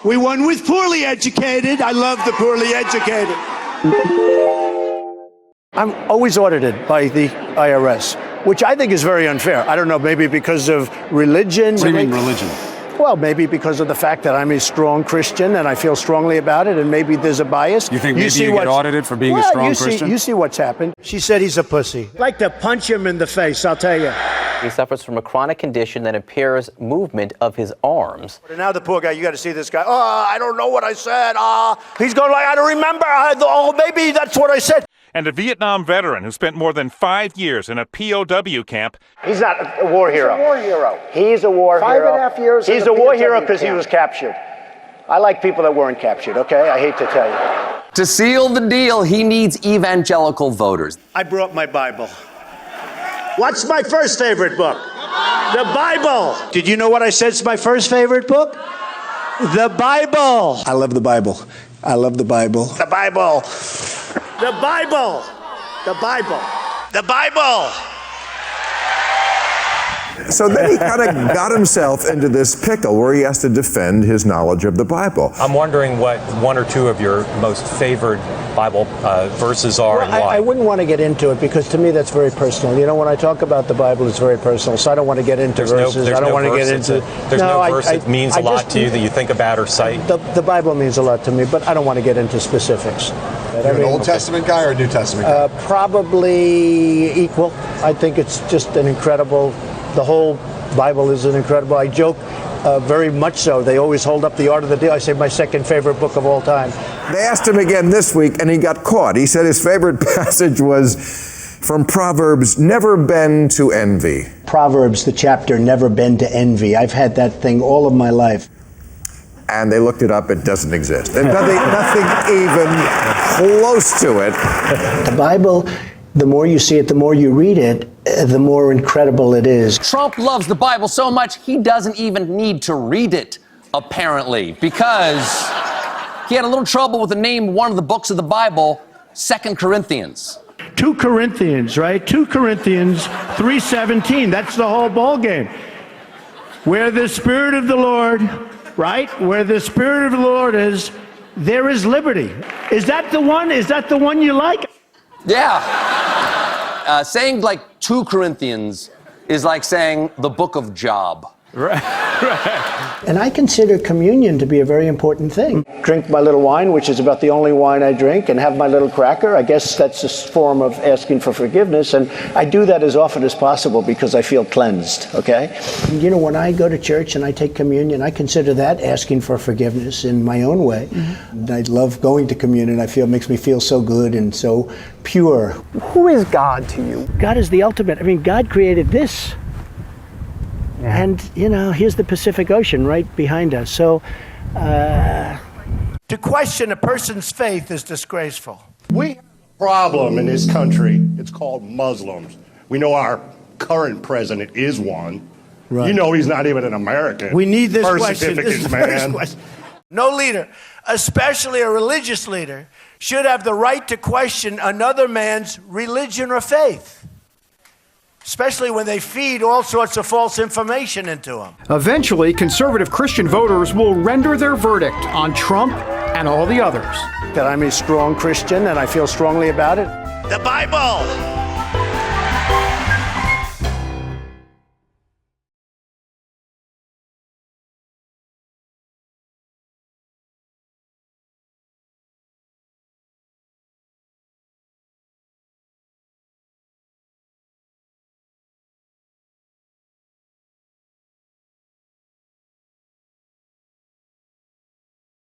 We won with poorly educated. I love the poorly educated. I'm always audited by the IRS, which I think is very unfair. I don't know, maybe because of religion. What do you mean religion? Well, maybe because of the fact that I'm a strong Christian and I feel strongly about it, and maybe there's a bias. You think maybe you get audited for being a strong Christian? You see what's happened. She said he's a pussy. I'd like to punch him in the face, I'll tell you. He suffers from a chronic condition that impairs movement of his arms. But now the poor guy, you got to see this guy. Oh, I don't know what I said. He's going like, I don't remember. Maybe that's what I said. And a Vietnam veteran who spent more than 5 years in a POW camp. He's not a war hero. He's a war hero. He's a war hero. 5.5 years. He's a war hero because he was captured. I like people that weren't captured, okay? I hate to tell you. To seal the deal, he needs evangelical voters. I brought my Bible. What's my first favorite book? The Bible. Did you know what I said is my first favorite book? The Bible. I love the Bible. I love the Bible. The Bible. The Bible. The Bible. The Bible. So then he kind of got himself into this pickle where he has to defend his knowledge of the Bible. I'm wondering what one or two of your most favored Bible verses are and why. I wouldn't want to get into it because to me that's very personal. You know, when I talk about the Bible, it's very personal. So I don't want to get into verses. I don't want to get into. There's no verse that means a lot to you that you think about or cite. The Bible means a lot to me, but I don't want to get into specifics. You're an Old Testament guy or a New Testament guy? Probably equal. I think it's just an incredible. The whole Bible is an incredible. I joke very much so. They always hold up the Art of the Deal. I say my second favorite book of all time. They asked him again this week, and he got caught. He said his favorite passage was from Proverbs, never bend to envy. Proverbs, the chapter, never bend to envy. I've had that thing all of my life. And they looked it up. It doesn't exist. There's nothing even close to it. The Bible, the more you see it, the more you read it, the more incredible it is. Trump loves the Bible so much he doesn't even need to read it, apparently, because he had a little trouble with the name of one of the books of the Bible, 2 Corinthians. 2 Corinthians, right? 2 Corinthians 3:17. That's the whole ball game. Where the Spirit of the Lord, right? Where the Spirit of the Lord is, there is liberty. Is that the one? Is that the one you like? Yeah. Saying like 2 Corinthians is like saying the book of Job. Right. And I consider communion to be a very important thing. Drink my little wine, which is about the only wine I drink, and have my little cracker. I guess that's a form of asking for forgiveness, and I do that as often as possible because I feel cleansed, okay? You know, when I go to church and I take communion, I consider that asking for forgiveness in my own way. Mm-hmm. I love going to communion. I feel it makes me feel so good and so pure. Who is God to you? God is the ultimate. I mean, God created this. And, you know, here's the Pacific Ocean right behind us. So, to question a person's faith is disgraceful. We have a problem in this country. It's called Muslims. We know our current president is one. Right. You know he's not even an American. We need this Birth question. This is the first question. No leader, especially a religious leader, should have the right to question another man's religion or faith. Especially when they feed all sorts of false information into them. Eventually, conservative Christian voters will render their verdict on Trump and all the others. That I'm a strong Christian and I feel strongly about it. The Bible!